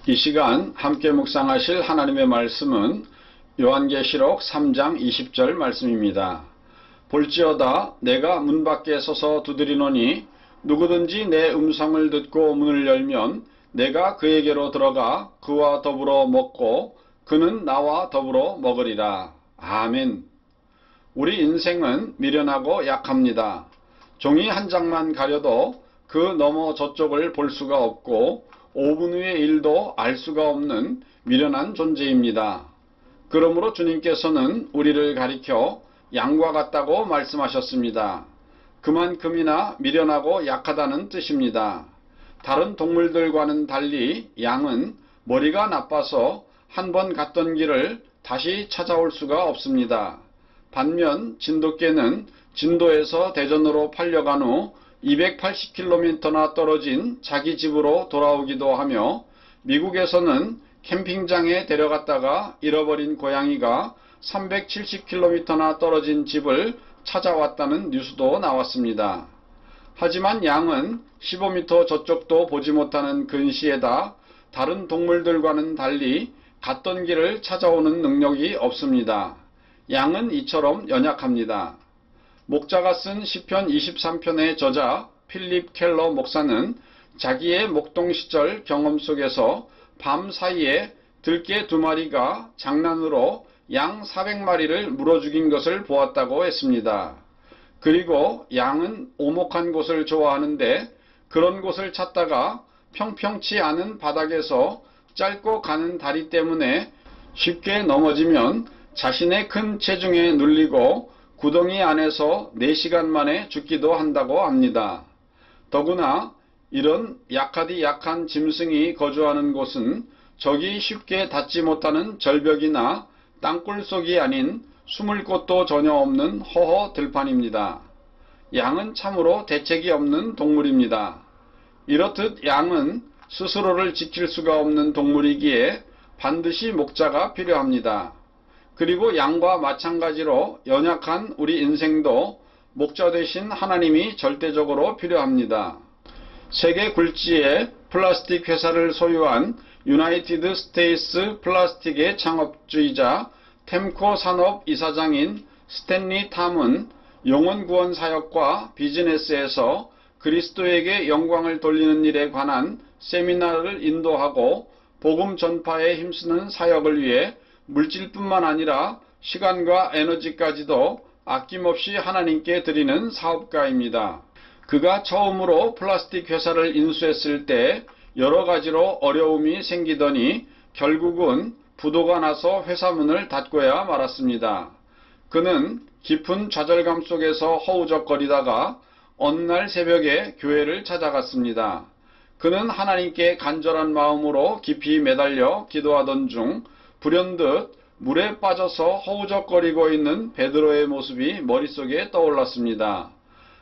이 시간 함께 묵상하실 하나님의 말씀은 요한계시록 3장 20절 말씀입니다. 볼지어다 내가 문 밖에 서서 두드리노니 누구든지 내 음성을 듣고 문을 열면 내가 그에게로 들어가 그와 더불어 먹고 그는 나와 더불어 먹으리라. 아멘. 우리 인생은 미련하고 약합니다. 종이 한 장만 가려도 그 너머 저쪽을 볼 수가 없고 5분 후의 일도 알 수가 없는 미련한 존재입니다. 그러므로 주님께서는 우리를 가리켜 양과 같다고 말씀하셨습니다. 그만큼이나 미련하고 약하다는 뜻입니다. 다른 동물들과는 달리 양은 머리가 나빠서 한 번 갔던 길을 다시 찾아올 수가 없습니다. 반면 진돗개는 진도에서 대전으로 팔려간 후 280km나 떨어진 자기 집으로 돌아오기도 하며 미국에서는 캠핑장에 데려갔다가 잃어버린 고양이가 370km나 떨어진 집을 찾아왔다는 뉴스도 나왔습니다. 하지만 양은 15m 저쪽도 보지 못하는 근시에다 다른 동물들과는 달리 갔던 길을 찾아오는 능력이 없습니다. 양은 이처럼 연약합니다. 목자가 쓴 시편 23편의 저자 필립 켈러 목사는 자기의 목동 시절 경험 속에서 밤 사이에 들개 2마리가 장난으로 양 400마리를 물어 죽인 것을 보았다고 했습니다. 그리고 양은 오목한 곳을 좋아하는데 그런 곳을 찾다가 평평치 않은 바닥에서 짧고 가는 다리 때문에 쉽게 넘어지면 자신의 큰 체중에 눌리고 구덩이 안에서 4시간 만에 죽기도 한다고 합니다. 더구나 이런 약하디 약한 짐승이 거주하는 곳은 적이 쉽게 닿지 못하는 절벽이나 땅굴 속이 아닌 숨을 곳도 전혀 없는 허허 들판입니다. 양은 참으로 대책이 없는 동물입니다. 이렇듯 양은 스스로를 지킬 수가 없는 동물이기에 반드시 목자가 필요합니다. 그리고 양과 마찬가지로 연약한 우리 인생도 목자 되신 하나님이 절대적으로 필요합니다. 세계 굴지의 플라스틱 회사를 소유한 유나이티드 스테이츠 플라스틱의 창업주이자 템코 산업 이사장인 스탠리 탐은 영혼 구원 사역과 비즈니스에서 그리스도에게 영광을 돌리는 일에 관한 세미나를 인도하고 복음 전파에 힘쓰는 사역을 위해 물질뿐만 아니라 시간과 에너지까지도 아낌없이 하나님께 드리는 사업가입니다. 그가 처음으로 플라스틱 회사를 인수했을 때 여러 가지로 어려움이 생기더니 결국은 부도가 나서 회사 문을 닫고야 말았습니다. 그는 깊은 좌절감 속에서 허우적거리다가 어느 날 새벽에 교회를 찾아갔습니다. 그는 하나님께 간절한 마음으로 깊이 매달려 기도하던 중 불현듯 물에 빠져서 허우적거리고 있는 베드로의 모습이 머릿속에 떠올랐습니다.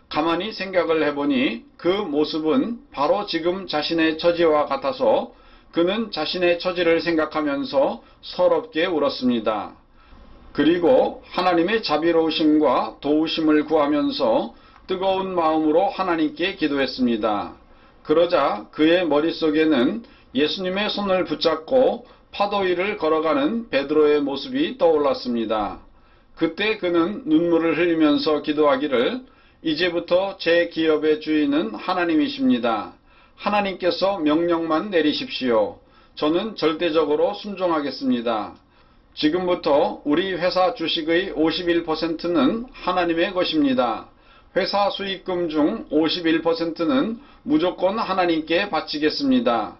가만히 생각을 해보니 그 모습은 바로 지금 자신의 처지와 같아서 그는 자신의 처지를 생각하면서 서럽게 울었습니다. 그리고 하나님의 자비로우심과 도우심을 구하면서 뜨거운 마음으로 하나님께 기도했습니다. 그러자 그의 머릿속에는 예수님의 손을 붙잡고 파도 위를 걸어가는 베드로의 모습이 떠올랐습니다. 그때 그는 눈물을 흘리면서 기도하기를 이제부터 제 기업의 주인은 하나님이십니다. 하나님께서 명령만 내리십시오. 저는 절대적으로 순종하겠습니다. 지금부터 우리 회사 주식의 51%는 하나님의 것입니다. 회사 수익금 중 51%는 무조건 하나님께 바치겠습니다.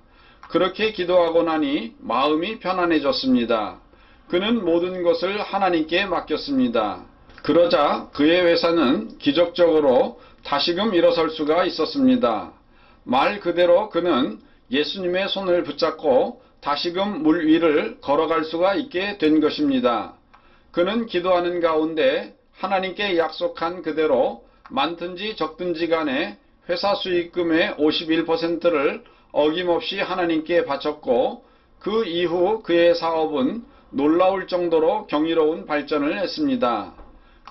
그렇게 기도하고 나니 마음이 편안해졌습니다. 그는 모든 것을 하나님께 맡겼습니다. 그러자 그의 회사는 기적적으로 다시금 일어설 수가 있었습니다. 말 그대로 그는 예수님의 손을 붙잡고 다시금 물 위를 걸어갈 수가 있게 된 것입니다. 그는 기도하는 가운데 하나님께 약속한 그대로 많든지 적든지 간에 회사 수익금의 51%를 어김없이 하나님께 바쳤고 그 이후 그의 사업은 놀라울 정도로 경이로운 발전을 했습니다.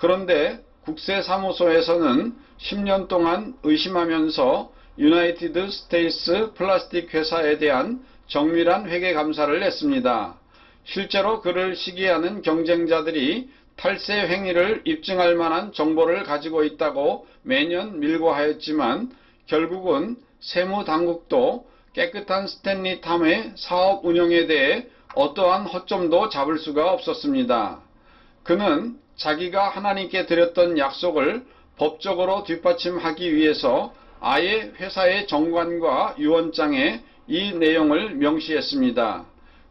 그런데 국세사무소에서는 10년 동안 의심하면서 유나이티드 스테이츠 플라스틱 회사에 대한 정밀한 회계 감사를 냈습니다. 실제로 그를 시기하는 경쟁자들이 탈세 행위를 입증할 만한 정보를 가지고 있다고 매년 밀고 하였지만 결국은 세무당국도 깨끗한 스탠리 탐의 사업 운영에 대해 어떠한 허점도 잡을 수가 없었습니다. 그는 자기가 하나님께 드렸던 약속을 법적으로 뒷받침하기 위해서 아예 회사의 정관과 유언장에 이 내용을 명시했습니다.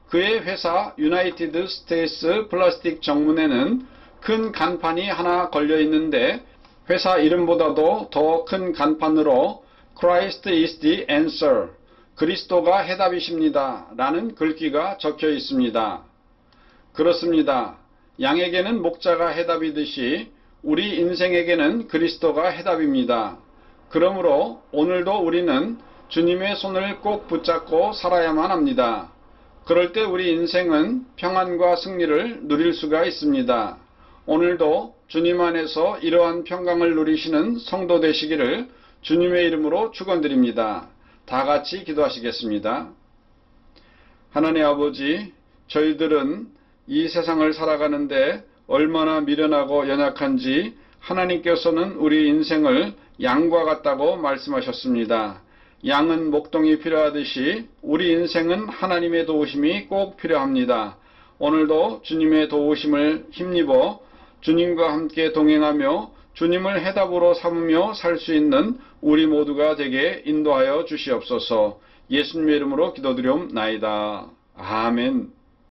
그의 회사 유나이티드 스테이츠 플라스틱 정문에는 큰 간판이 하나 걸려 있는데 회사 이름보다도 더 큰 간판으로 Christ is the answer, 그리스도가 해답이십니다 라는 글귀가 적혀 있습니다. 그렇습니다. 양에게는 목자가 해답이듯이 우리 인생에게는 그리스도가 해답입니다. 그러므로 오늘도 우리는 주님의 손을 꼭 붙잡고 살아야만 합니다. 그럴 때 우리 인생은 평안과 승리를 누릴 수가 있습니다. 오늘도 주님 안에서 이러한 평강을 누리시는 성도 되시기를 주님의 이름으로 축원드립니다. 다 같이 기도하시겠습니다. 하나님 아버지, 저희들은 이 세상을 살아가는데 얼마나 미련하고 연약한지 하나님께서는 우리 인생을 양과 같다고 말씀하셨습니다. 양은 목동이 필요하듯이 우리 인생은 하나님의 도우심이 꼭 필요합니다. 오늘도 주님의 도우심을 힘입어 주님과 함께 동행하며 주님을 해답으로 삼으며 살 수 있는 우리 모두가 되게 인도하여 주시옵소서. 예수님의 이름으로 기도드리옵나이다. 아멘.